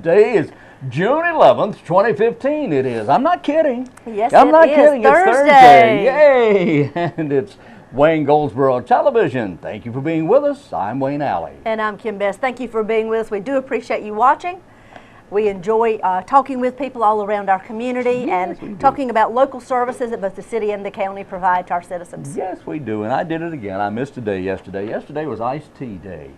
Today is June 11th, 2015 it is. I'm not kidding. Yes, I'm not kidding. Thursday. It's Thursday. Yay! And it's Wayne Goldsboro Television. Thank you for being with us. I'm Wayne Alley. And I'm Kim Beth. Thank you for being with us. We do appreciate you watching. We enjoy talking with people all around our community and talking about local services that both the city and the county provide to our citizens. Yes, we do. And I did it again. I missed a day yesterday. Yesterday was iced tea day.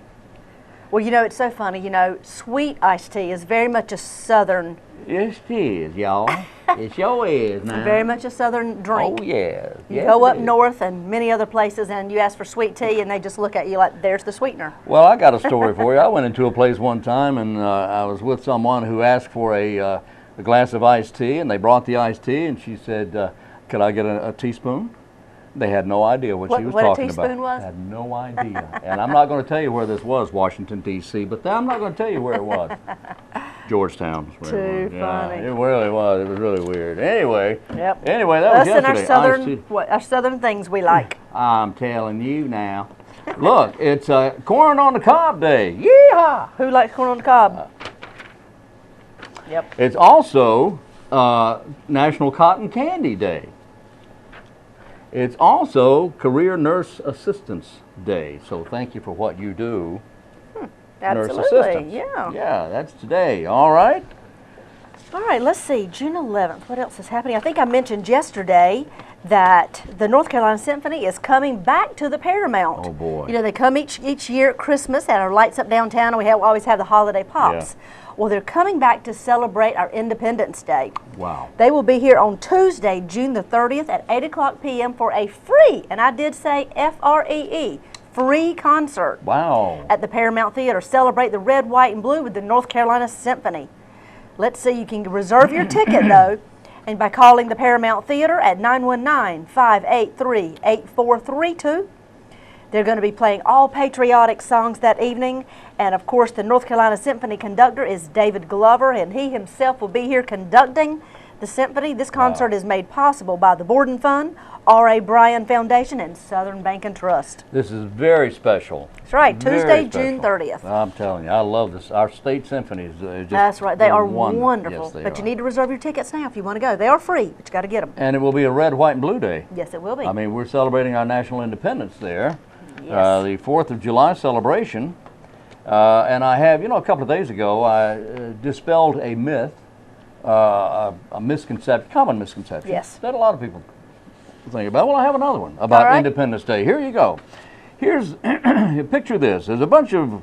Well, you know, it's so funny. You know, sweet iced tea is very much a southern. Yes, it is, y'all. It sure is now. It's very much a southern drink. Oh, yes. You go up north and many other places and you ask for sweet tea and they just look at you like, there's the sweetener. Well, I got a story for you. I went into a place one time and I was with someone who asked for a glass of iced tea, and they brought the iced tea, and she said, could I get a teaspoon? They had no idea what she was talking about. What a teaspoon was? Had no idea. And I'm not going to tell you where this was, Washington, D.C., but I'm not going to tell you where it was. Georgetown is where it was. Too funny. It really was. It was really weird. Anyway, Yep. Anyway, that was yesterday. And our southern things we like. I'm telling you now. Look, it's corn on the cob day. Yeehaw! Who likes corn on the cob? Yep. It's also National Cotton Candy Day. It's also Career Nurse Assistance Day. So thank you for what you do. Absolutely. Nurse assistants. Yeah. Yeah, that's today. All right. All right, let's see, June 11th, what else is happening? I think I mentioned yesterday that the North Carolina Symphony is coming back to the Paramount. Oh, boy. You know, they come each year at Christmas and our lights up downtown, and we always have the holiday pops. Yeah. Well, they're coming back to celebrate our Independence Day. Wow. They will be here on Tuesday, June the 30th at 8 o'clock p.m. for a free, and I did say F-R-E-E, free concert. Wow. At the Paramount Theater. Celebrate the red, white, and blue with the North Carolina Symphony. Let's see, you can reserve your ticket though, and by calling the Paramount Theater at 919-583-8432. They're going to be playing all patriotic songs that evening, and of course the North Carolina Symphony conductor is David Glover, and he himself will be here conducting the symphony. This concert is made possible by the Borden Fund, R.A. Bryan Foundation, and Southern Bank and Trust. This is very special. That's right, Tuesday, Very June special. 30th. I'm telling you, I love this. Our state symphonies just That's right, they are wonderful. wonderful. Yes, they but you are. need to reserve your tickets now if you want to go. They are free, but you got to get them. And it will be a red, white, and blue day. Yes, it will be. I mean, we're celebrating our national independence there. Yes. The 4th of July celebration. And I have, you know, a couple of days ago, I dispelled a myth, a misconception, common misconception. Yes. That a lot of people think about. Well, I have another one about right. Independence Day. Here you go. Here's, picture this. There's a bunch of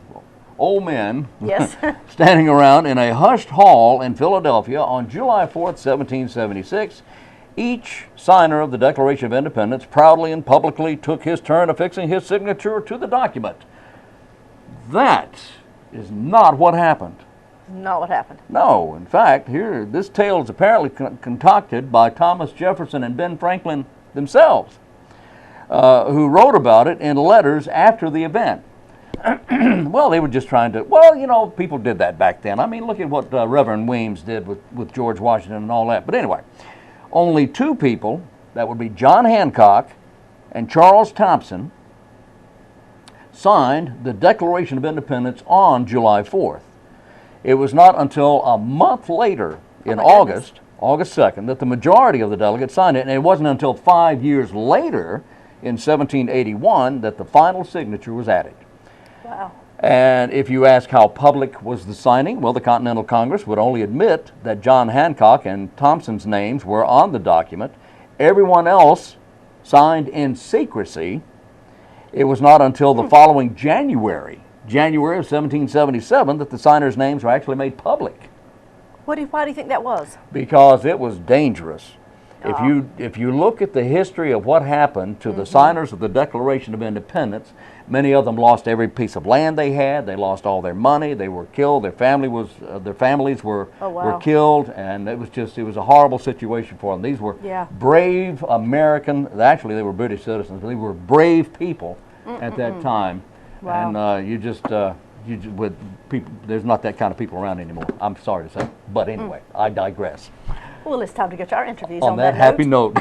old men Yes. standing around in a hushed hall in Philadelphia on July 4th, 1776. Each signer of the Declaration of Independence proudly and publicly took his turn affixing his signature to the document. That is not what happened. Not what happened. No, in fact, here, this tale is apparently concocted by Thomas Jefferson and Ben Franklin themselves, who wrote about it in letters after the event. Well, they were just trying to, well, you know, people did that back then. I mean, look at what Reverend Weems did with George Washington and all that. But anyway, only two people, that would be John Hancock and Charles Thompson, signed the Declaration of Independence on July 4th. It was not until a month later, in August 2nd, that the majority of the delegates signed it, and it wasn't until 5 years later, in 1781, that the final signature was added. Wow. And if you ask how public was the signing, well, the Continental Congress would only admit that John Hancock and Thompson's names were on the document. Everyone else signed in secrecy. It was not until the following January of 1777, that the signers' names were actually made public. Why do you think that was? Because it was dangerous. If you look at the history of what happened to the signers of the Declaration of Independence, many of them lost every piece of land they had. They lost all their money. They were killed. Their families were killed, and it was a horrible situation for them. These were brave American. Actually, they were British citizens, but they were brave people at that time. Wow. And with people, there's not that kind of people around anymore. I'm sorry to say, but anyway, I digress. Well, it's time to get to our interviews On that happy note.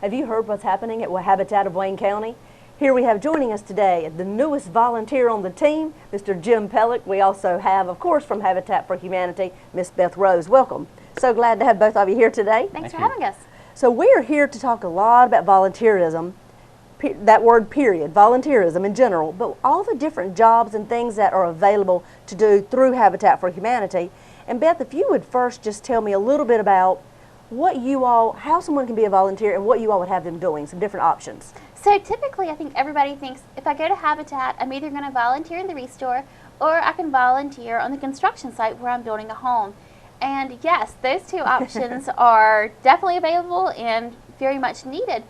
Have you heard what's happening at Habitat of Wayne County? Here we have joining us today the newest volunteer on the team, Mr. Jim Pelech. We also have, of course, from Habitat for Humanity, Miss Beth Rose. Welcome. So glad to have both of you here today. Thanks for having us. So we are here to talk a lot about volunteerism, that word period, volunteerism in general, but all the different jobs and things that are available to do through Habitat for Humanity. And Beth, if you would first just tell me a little bit about how someone can be a volunteer and what you all would have them doing, some different options. So typically I think everybody thinks if I go to Habitat, I'm either going to volunteer in the restore or I can volunteer on the construction site where I'm building a home. And yes, those two options are definitely available and very much needed.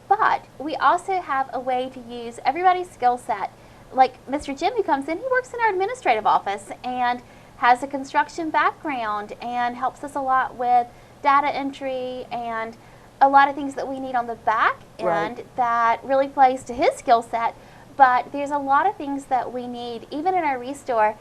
But we also have a way to use everybody's skill set. Like Mr. Jim who comes in, he works in our administrative office and has a construction background and helps us a lot with data entry and a lot of things that we need on the back end that really plays to his skill set. But there's a lot of things that we need, even in our restore.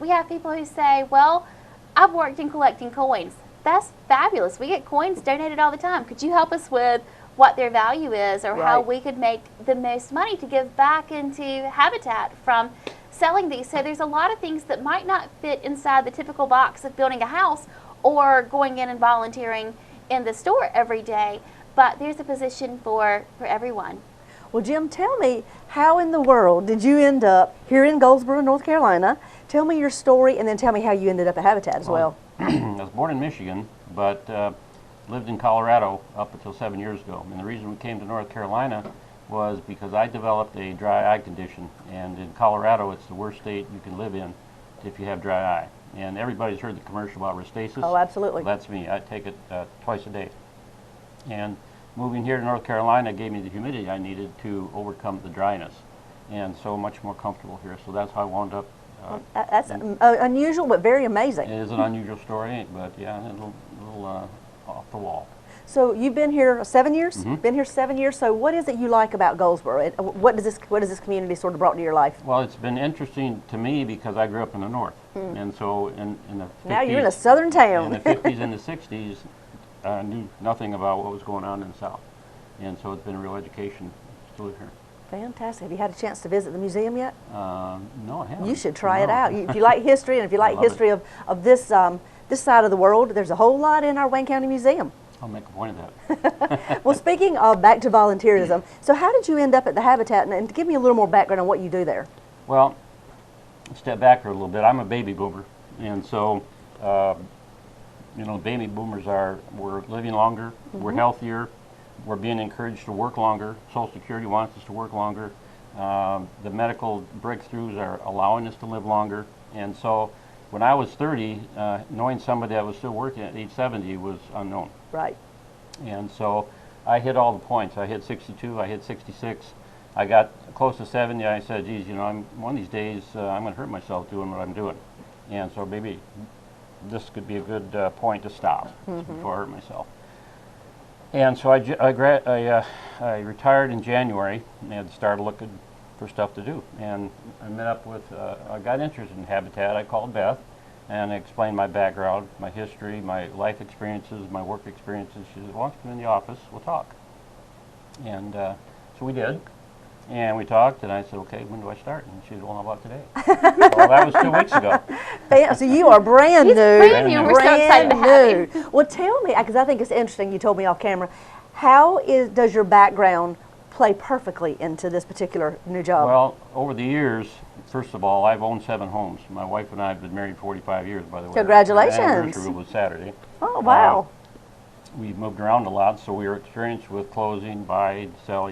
We have people who say, well, I've worked in collecting coins. That's fabulous. We get coins donated all the time. Could you help us with what their value is or how we could make the most money to give back into Habitat from selling these? So there's a lot of things that might not fit inside the typical box of building a house or going in and volunteering in the store every day, but there's a position for everyone. Well, Jim, tell me, how in the world did you end up here in Goldsboro, North Carolina? Tell me your story and then tell me how you ended up at Habitat as well. I was born in Michigan, but lived in Colorado up until 7 years ago. And the reason we came to North Carolina was because I developed a dry eye condition. And in Colorado, it's the worst state you can live in if you have dry eye. And everybody's heard the commercial about Restasis. Oh, absolutely. Well, that's me. I take it twice a day. And moving here to North Carolina gave me the humidity I needed to overcome the dryness. And so much more comfortable here. So that's how I wound up. That's unusual, but very amazing. It is an unusual story, but yeah, a little off the wall. So you've been here 7 years? Been here 7 years. So what is it you like about Goldsboro? What does this community sort of brought to your life? Well, it's been interesting to me because I grew up in the north, and so in the 50s, now you're in a southern town. in the 50s and the 60s, I knew nothing about what was going on in the south, and so it's been a real education to live here. Fantastic. Have you had a chance to visit the museum yet? No, I haven't. You should try it No. out. If you like history, and if you like history of this this side of the world, there's a whole lot in our Wayne County Museum. I'll make a point of that. Well, speaking of back to volunteerism, so how did you end up at the Habitat? And give me a little more background on what you do there. Well, step back for a little bit. I'm a baby boomer, and so baby boomers we're living longer, we're healthier, we're being encouraged to work longer. Social Security wants us to work longer. The medical breakthroughs are allowing us to live longer, and so when I was 30, knowing somebody that was still working at age 70 was unknown. Right. And so I hit all the points. I hit 62, I hit 66. I got close to 70. I said, geez, I'm one of these days I'm going to hurt myself doing what I'm doing. And so maybe this could be a good point to stop before I hurt myself. And so I retired in January and started looking for stuff to do. And I met up with, I got interested in Habitat. I called Beth and explained my background, my history, my life experiences, my work experiences. She said, why don't you come in the office, we'll talk. And so we did. And we talked, and I said, okay, when do I start? And she said, well, how about today? Well, that was 2 weeks ago. So you are brand He's new. brand new. We're so excited to have him. Well, tell me, because I think it's interesting, you told me off camera, how does your background play perfectly into this particular new job? Well, over the years, first of all, I've owned 7 homes. My wife and I have been married 45 years, by the way. Congratulations. Our anniversary was Saturday. Oh, wow. We moved around a lot, so we were experienced with closing, buy, sell,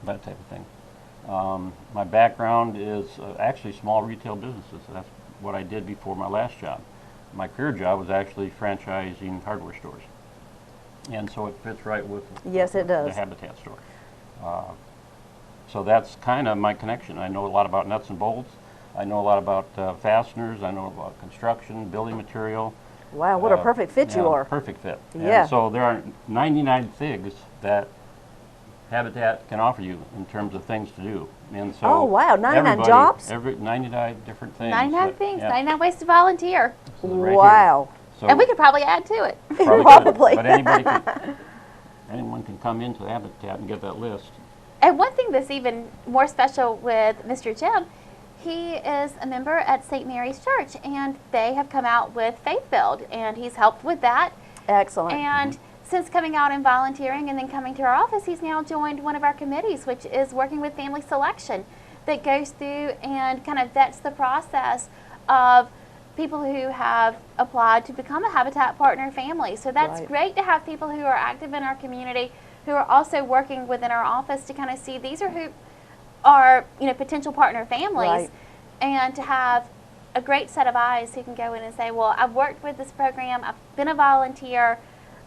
that type of thing. My background is actually small retail businesses. That's what I did before my last job. My career job was actually franchising hardware stores. And so it fits right with Yes, it does. the Habitat store. So that's kind of my connection. I know a lot about nuts and bolts. I know a lot about fasteners. I know about construction, building material. Wow, what a perfect fit you are. Perfect fit. Yeah. And so there are 99 things that Habitat can offer you in terms of things to do. And so Oh, wow, 99 everybody- jobs? 99 different things. 99 that- things, yeah, 99 ways to volunteer. so they're right here. Wow. So And we could probably add to it. probably could, Probably. But anyone can come into Habitat and get that list. And one thing that's even more special with Mr. Jim, he is a member at St. Mary's Church, and they have come out with Faith Build, and he's helped with that. Excellent. And since coming out and volunteering and then coming to our office, he's now joined one of our committees, which is working with family selection, that goes through and kind of vets the process of people who have applied to become a Habitat Partner family. So that's Right. great to have people who are active in our community who are also working within our office to kind of see these are who are, you know, potential partner families, Right. and to have a great set of eyes who can go in and say, well, I've worked with this program, I've been a volunteer,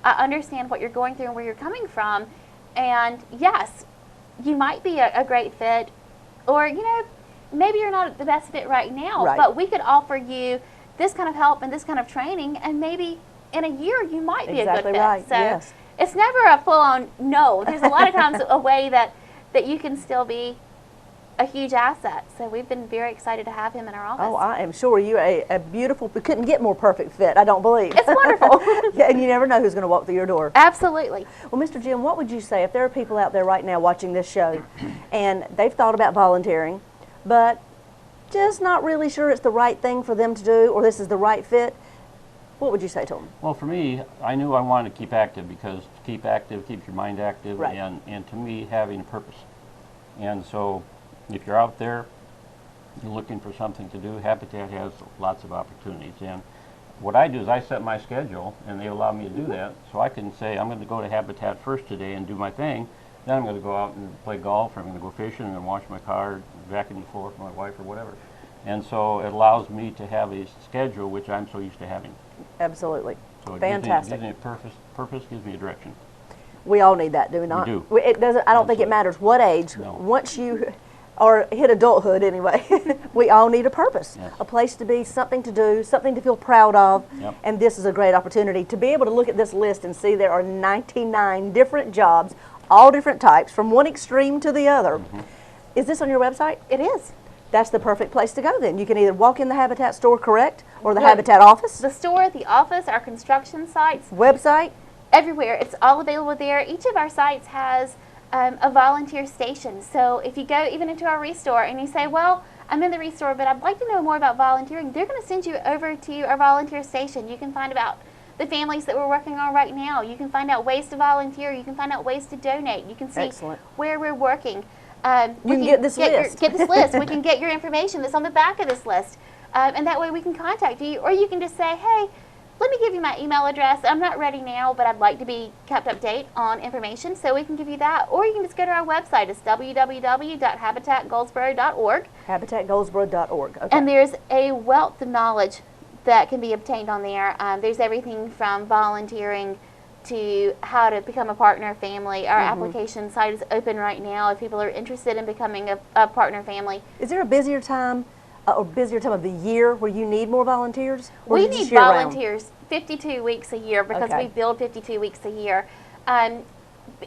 I understand what you're going through and where you're coming from, and yes, you might be a great fit, or, you know, maybe you're not the best fit right now, Right. but we could offer you this kind of help and this kind of training, and maybe in a year you might be Exactly a good fit. right, So yes. it's never a full-on no. There's a lot of times a way that you can still be a huge asset. So we've been very excited to have him in our office. Oh, I am sure you're a beautiful, we couldn't get more perfect fit, I don't believe. It's wonderful. Yeah, and you never know who's going to walk through your door. Absolutely. Well, Mr. Jim, what would you say if there are people out there right now watching this show and they've thought about volunteering, but just not really sure it's the right thing for them to do or this is the right fit? What would you say to them? Well, for me, I knew I wanted to keep active because to keep active keeps your mind active, Right. and to me, having a purpose. And so, if you're out there, you're looking for something to do, Habitat has lots of opportunities. And what I do is I set my schedule, and they allow me to do that, so I can say, I'm going to go to Habitat first today and do my thing, then I'm going to go out and play golf, or I'm going to go fishing, and then wash my car, vacuum the floor for my wife, or whatever. And so it allows me to have a schedule which I'm so used to having. Absolutely. So it Fantastic. gives me a purpose gives me a direction. We all need that, do we not? do. It doesn't. I don't think it Absolutely. matters what age. No. Once you or hit adulthood anyway, we all need a purpose, Yes. a place to be, something to do, something to feel proud of. Yep. And this is a great opportunity to be able to look at this list and see there are 99 different jobs, all different types, from one extreme to the other. Mm-hmm. Is this on your website? It is. That's the perfect place to go then. You can either walk in the Habitat store, correct, or the Right. Habitat office, The store, the office, our construction sites, website. everywhere. It's all available there. Each of our sites has a volunteer station. So if you go even into our restore and you say, well, I'm in the restore, but I'd like to know more about volunteering, they're going to send you over to our volunteer station. You can find about the families that we're working on right now. You can find out ways to volunteer. You can find out ways to donate. You can see Excellent. where we're working. You can get this list. Get this list. We can get your information that's on the back of this list. And that way we can contact you. Or you can just say, hey, let me give you my email address. I'm not ready now, but I'd like to be kept up to date on information, so we can give you that. Or you can just go to our website. It's www.habitatgoldsboro.org. HabitatGoldsboro.org. Okay. And there's a wealth of knowledge that can be obtained on there. There's everything from volunteering to how to become a partner family. Our application site is open right now if people are interested in becoming a partner family. Is there a busier time or busier time of the year where you need more volunteers? Or We is it just need year-round? volunteers 52 weeks a year because Okay. we build 52 weeks a year.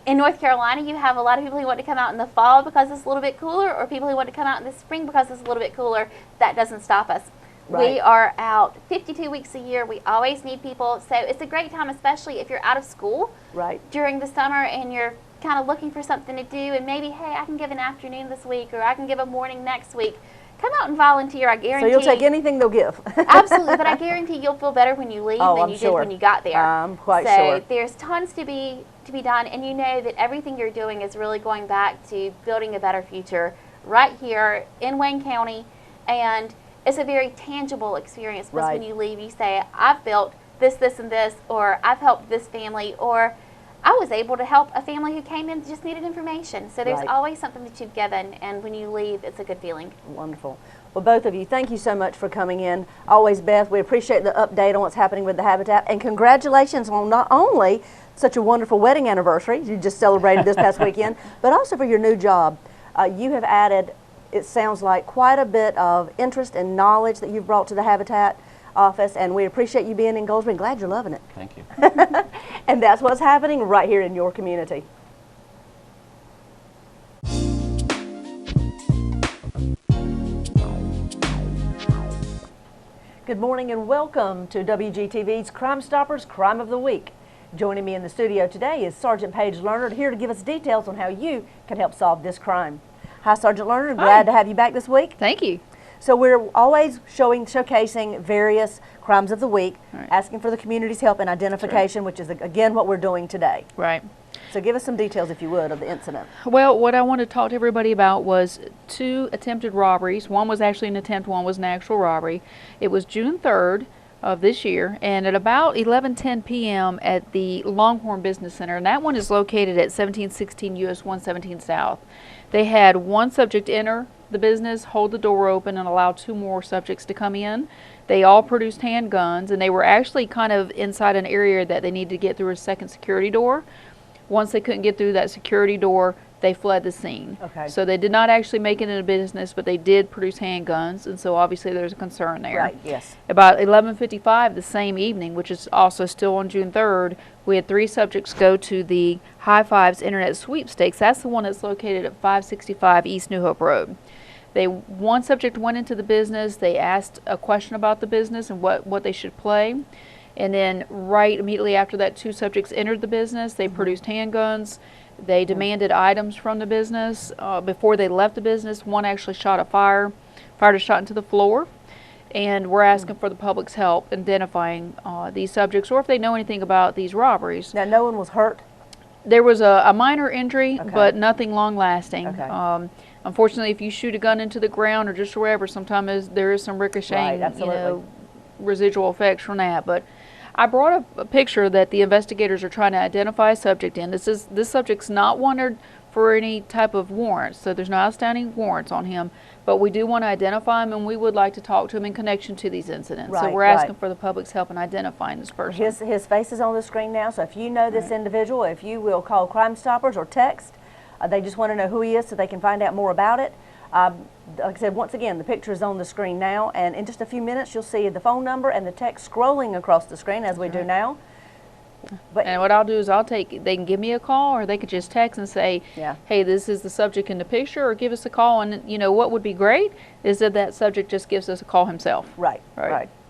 In North Carolina, you have a lot of people who want to come out in the fall because it's a little bit cooler, or people who want to come out in the spring because it's a little bit cooler. That doesn't stop us. Right. We are out 52 weeks a year. We always need people. So it's a great time, especially if you're out of school Right. during the summer and you're kind of looking for something to do, and maybe, hey, I can give an afternoon this week, or I can give a morning next week. Come out and volunteer. I So guarantee. you'll take anything they'll give. Absolutely, but I guarantee you'll feel better when you leave Oh, than I'm you sure. did when you got there. I'm quite so sure. there's tons to be done, and you know that everything you're doing is really going back to building a better future right here in Wayne County, and it's a very tangible experience because Right. when you leave, you say, I've built this, this, and this, or I've helped this family, or I was able to help a family who came in and just needed information. So there's Right. always something that you've given, and when you leave, it's a good feeling. Wonderful. Well, both of you, thank you so much for coming in. Always, Beth, we appreciate the update on what's happening with the Habitat, and congratulations on not only such a wonderful wedding anniversary you just celebrated this past weekend, but also for your new job. You have added, it sounds like, quite a bit of interest and knowledge that you've brought to the Habitat office, and we appreciate you being in Goldsboro. Glad you're loving it. Thank you. And that's what's happening right here in your community. Good morning and welcome to WGTV's Crime Stoppers Crime of the Week. Joining me in the studio today is Sergeant Paige Learnard, here to give us details on how you can help solve this crime. Hi, Sergeant Learnard. Glad to have you back this week. Thank you. So we're always showcasing various crimes of the week, Right. asking for the community's help in identification, which is, again, what we're doing today. Right. So give us some details, if you would, of the incident. Well, what I want to talk to everybody about was 2 attempted robberies. One was actually an attempt, one was an actual robbery. It was June 3rd of this year, and at about 11:10 p.m. at the Longhorn Business Center, and that one is located at 1716 US 117 South. They had one subject enter the business, hold the door open, and allow 2 more subjects to come in. They all produced handguns, and they were actually kind of inside an area that they needed to get through a second security door. Once they couldn't get through that security door, they fled the scene. Okay. So they did not actually make it in a business, but they did produce handguns, and so obviously there's a concern there. Right, yes. About 11:55 the same evening, which is also still on June 3rd, we had 3 subjects go to the High Fives Internet Sweepstakes. That's the one that's located at 565 East New Hope Road. One subject went into the business. They asked a question about the business and what they should play. And then right immediately after that, 2 subjects entered the business. They produced handguns. They demanded items from the business. Before they left the business, one actually fired a shot into the floor. And we're asking for the public's help identifying these subjects, or if they know anything about these robberies. Now, no one was hurt? There was a minor injury, Okay. but nothing long-lasting. Okay. Unfortunately, if you shoot a gun into the ground or just wherever, sometimes there is some ricocheting, Right, absolutely. residual effects from that. But I brought a picture that the investigators are trying to identify a subject in. This subject's not wanted for any type of warrants, so there's no outstanding warrants on him. But we do want to identify him, and we would like to talk to him in connection to these incidents. So Right, we're asking right. for the public's help in identifying this person. His face is on the screen now, so if you know this individual, if you will call Crimestoppers or text, they just want to know who he is so they can find out more about it. Like I said, once again, the picture is on the screen now, and in just a few minutes you'll see the phone number and the text scrolling across the screen as we do now. But And what I'll do is they can give me a call, or they could just text and say, Yeah. hey, this is the subject in the picture, or give us a call. And, what would be great is that subject just gives us a call himself. right.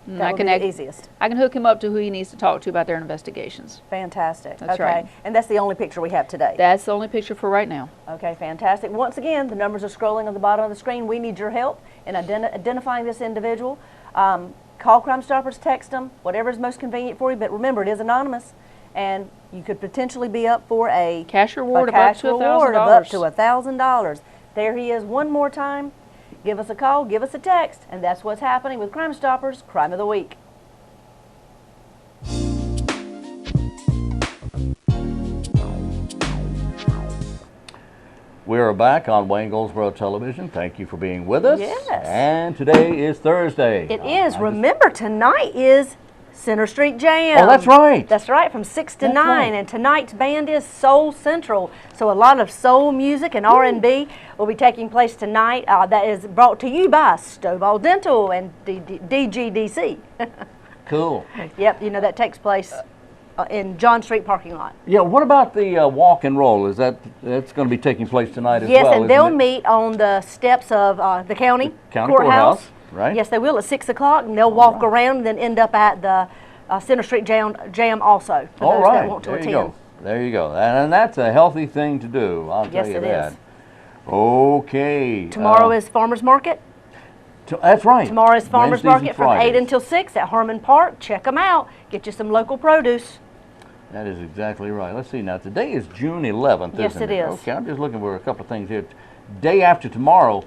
And That I would can be act- the easiest. I can hook him up to who he needs to talk to about their investigations. Fantastic. That's okay. right. And that's the only picture we have today. That's the only picture for right now. Okay, fantastic. Once again, the numbers are scrolling on the bottom of the screen. We need your help in identifying this individual. Call Crimestoppers, text them, whatever is most convenient for you. But remember, it is anonymous, and you could potentially be up for a Cash reward of cash up to reward of up $1,000. to $1,000. There he is one more time. Give us a call, give us a text, and that's what's happening with Crimestoppers Crime of the Week. We are back on Wayne Goldsboro Television. Thank you for being with us. Yes. And today is Thursday. It is. Remember, tonight is Center Street Jam. Oh, that's right. That's right, from 6 to That's 9. right. And tonight's band is Soul Central. So a lot of soul music and R&B will be taking place tonight. That is brought to you by Stovall Dental and DGDC. Cool. Yep, that takes place in John Street parking lot. Yeah, what about the walk and roll? That's going to be taking place tonight as Yes, well, and isn't they'll it? meet on the steps of the county, County courthouse, right? Yes, they will at 6 o'clock, and they'll walk around and then end up at the Center Street Jam also, for All those right, that want to there attend. you go. There you go. And that's a healthy thing to do, I'll Yes, tell you it that. is. Okay. Tomorrow is Farmers Market. That's right. Tomorrow is Farmers Wednesdays and Market from 8 Fridays. until 6 at Harmon Park. Check them out. Get you some local produce. That is exactly right. Let's see now. Today is June 11th, Yes, isn't it is. Okay, I'm just looking for a couple of things here. Day after tomorrow.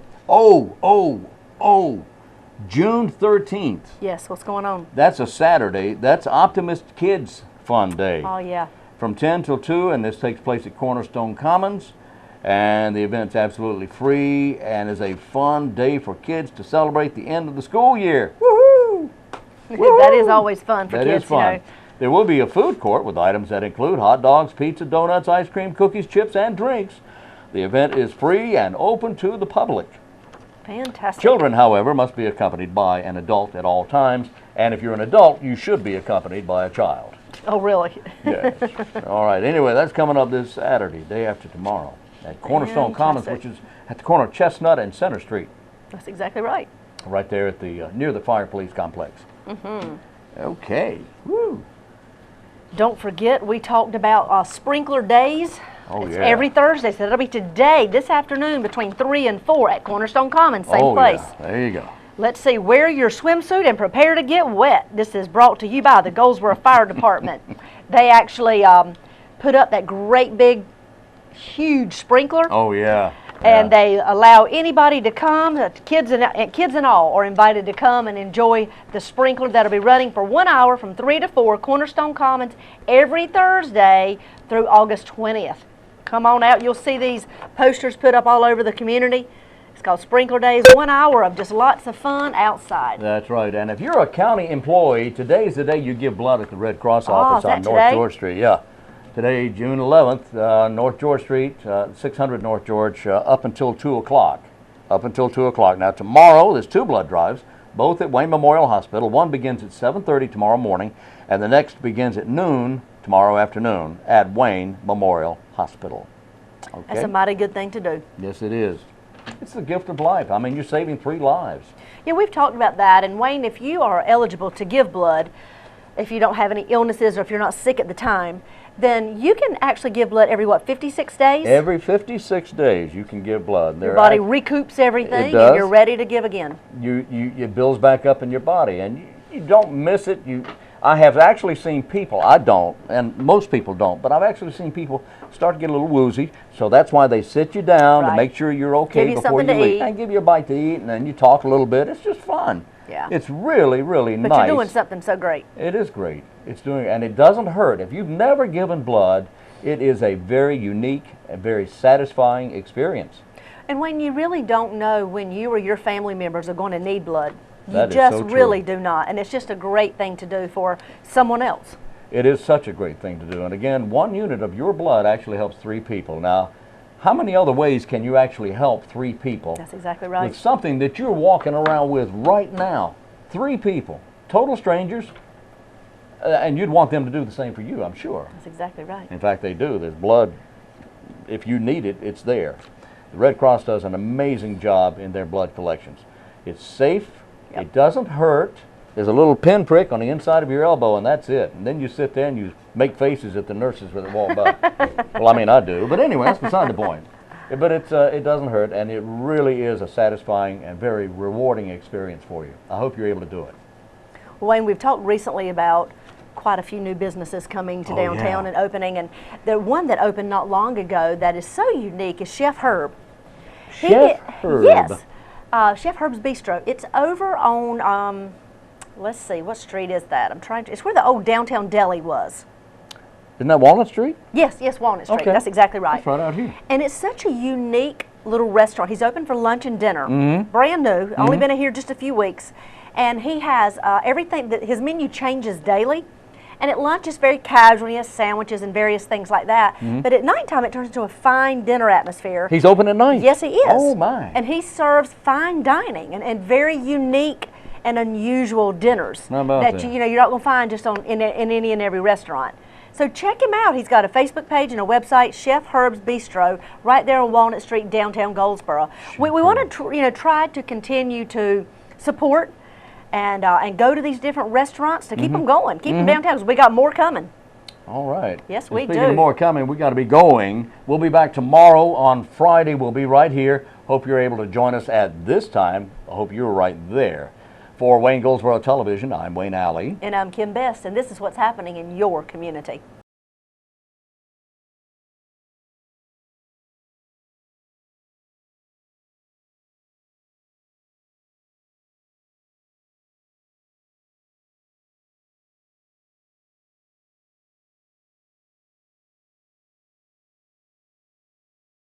June 13th. Yes, what's going on? That's a Saturday. That's Optimist Kids Fun Day. Oh, yeah. From 10 till 2, and this takes place at Cornerstone Commons. And the event's absolutely free and is a fun day for kids to celebrate the end of the school year. Woohoo! That is always fun for That kids, is fun. There will be a food court with items that include hot dogs, pizza, donuts, ice cream, cookies, chips, and drinks. The event is free and open to the public. Fantastic. Children, however, must be accompanied by an adult at all times, and if you're an adult, you should be accompanied by a child. Oh, really? Yes. All right. Anyway, that's coming up this Saturday, day after tomorrow, at Cornerstone Commons, which is at the corner of Chestnut and Center Street, That's exactly right. right there at the near the Fire Police Complex. Mm-hmm. Okay. Woo. Don't forget, we talked about sprinkler days. Oh, It's yeah. every Thursday, so it'll be today, this afternoon, between 3 and 4 at Cornerstone Commons, same place. Yeah. There you go. Let's see, wear your swimsuit and prepare to get wet. This is brought to you by the Goldsboro Fire Department. They actually put up that great big, huge sprinkler. Oh, yeah. And they allow anybody to come, kids and all are invited to come and enjoy the sprinkler that'll be running for 1 hour from 3 to 4, Cornerstone Commons, every Thursday through August 20th. Come on out. You'll see these posters put up all over the community. It's called Sprinkler Days, 1 hour of just lots of fun outside. That's right. And if you're a county employee, today's the day you give blood at the Red Cross office is on that North today? George Street. Yeah. Today, June 11th, North George Street, 600 North George, up until 2 o'clock. Up until 2 o'clock. Now, tomorrow, there's 2 blood drives, both at Wayne Memorial Hospital. One begins at 7:30 tomorrow morning, and the next begins at noon tomorrow afternoon at Wayne Memorial Hospital. Okay? That's a mighty good thing to do. Yes, it is. It's the gift of life. I mean, you're saving 3 lives. Yeah, we've talked about that. And Wayne, if you are eligible to give blood, if you don't have any illnesses or if you're not sick at the time, then you can actually give blood every, 56 days? Every 56 days you can give blood. Your body recoups everything does. and you're ready to give again. It builds back up in your body, and you don't miss it. I have actually seen people, I don't, and most people don't, but I've actually seen people start to get a little woozy, so that's why they sit you down to Right. make sure you're okay Give you before you something to leave. eat. And give you a bite to eat, and then you talk a little bit. It's just fun. Yeah. It's really, really But nice. you're doing something so great. It is great. It's doing, and it doesn't hurt. If you've never given blood, it is a very unique and very satisfying experience. And when you really don't know when you or your family members are going to need blood, you That is just so true. really do not. And it's just a great thing to do for someone else. It is such a great thing to do. And again, 1 unit of your blood actually helps 3 people. Now, how many other ways can you actually help 3 people? That's exactly right. With something that you're walking around with right now. 3 people, total strangers, and you'd want them to do the same for you, I'm sure. That's exactly right. In fact, they do. There's blood. If you need it, it's there. The Red Cross does an amazing job in their blood collections. It's safe. Yep. It doesn't hurt. There's a little pinprick on the inside of your elbow, and that's it. And then you sit there and you make faces at the nurses when they walk by. Well, I mean, I do. But anyway, that's beside the point. But it doesn't hurt, and it really is a satisfying and very rewarding experience for you. I hope you're able to do it. Wayne, we've talked recently about quite a few new businesses coming to downtown yeah. and opening, and the one that opened not long ago that is so unique is Chef Herb. Chef Herb. Yes, Chef Herb's Bistro. It's over on, let's see, what street is that? It's where the old downtown deli was. Isn't that Walnut Street? Yes, Walnut Street. Okay. That's exactly right. That's right out here. And it's such a unique little restaurant. He's open for lunch and dinner. Mm-hmm. Brand new. Only been here just a few weeks. And he has everything. His menu changes daily. And at lunch it's very casual. He has sandwiches and various things like that. Mm-hmm. But at nighttime it turns into a fine dinner atmosphere. He's open at night? Yes, he is. Oh, my. And he serves fine dining and very unique and unusual dinners How about that that? you're not going to find just in any and every restaurant. So check him out. He's got a Facebook page and a website, Chef Herb's Bistro, right there on Walnut Street, downtown Goldsboro. We want to try to continue to support and go to these different restaurants to keep them going, keep them downtown, because we got more coming. All right. Yes, And we speaking do. of more coming, we got to be going. We'll be back tomorrow on Friday. We'll be right here. Hope you're able to join us at this time. I hope you're right there. For Wayne Goldsboro Television, I'm Wayne Alley. And I'm Kim Best, and this is what's happening in your community.